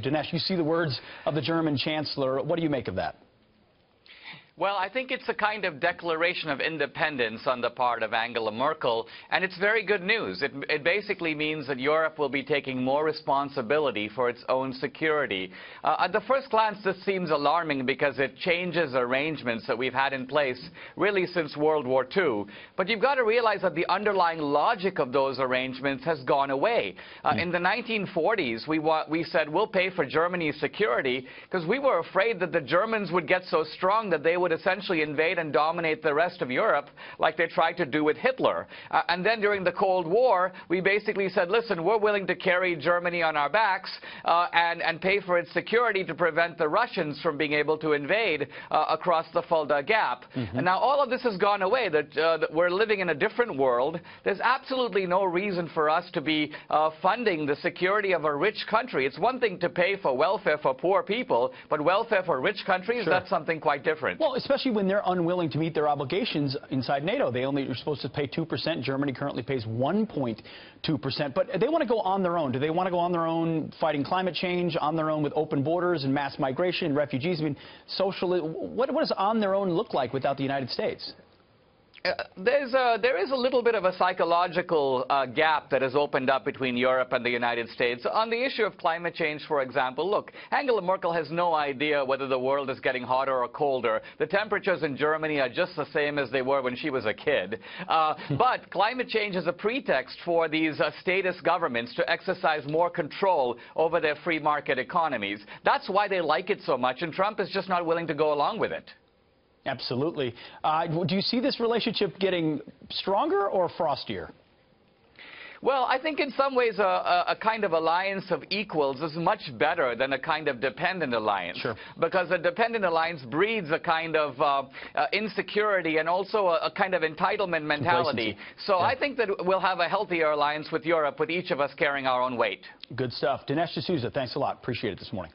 Dinesh, you see the words of the German Chancellor. What do you make of that? Well, I think it's a kind of declaration of independence on the part of Angela Merkel, and it's very good news. It basically means that Europe will be taking more responsibility for its own security. At the first glance, this seems alarming because it changes arrangements that we've had in place really since World War II. But you've got to realize that the underlying logic of those arrangements has gone away. In the 1940s, we said we'll pay for Germany's security because we were afraid that the Germans would get so strong that they would essentially invade and dominate the rest of Europe like they tried to do with Hitler. And then during the Cold War, we basically said, listen, we're willing to carry Germany on our backs and pay for its security to prevent the Russians from being able to invade across the Fulda Gap. And now all of this has gone away, that we're living in a different world. There's absolutely no reason for us to be funding the security of a rich country. It's one thing to pay for welfare for poor people, but welfare for rich countries, that's something quite different. Well, especially when they're unwilling to meet their obligations inside NATO. They only are supposed to pay 2%. Germany currently pays 1.2%. But they want to go on their own. Do they want to go on their own fighting climate change, on their own with open borders and mass migration, refugees? I mean, socially, what does on their own look like without the United States? There is a little bit of a psychological gap that has opened up between Europe and the United States. On the issue of climate change, for example, look, Angela Merkel has no idea whether the world is getting hotter or colder. The temperatures in Germany are just the same as they were when she was a kid. But climate change is a pretext for these statist governments to exercise more control over their free market economies. That's why they like it so much, and Trump is just not willing to go along with it. Absolutely. Do you see this relationship getting stronger or frostier? Well, I think in some ways a kind of alliance of equals is much better than a kind of dependent alliance. Sure. Because a dependent alliance breeds a kind of insecurity and also a kind of entitlement mentality. So I think that we'll have a healthier alliance with Europe, with each of us carrying our own weight. Good stuff. Dinesh D'Souza, thanks a lot. Appreciate it this morning.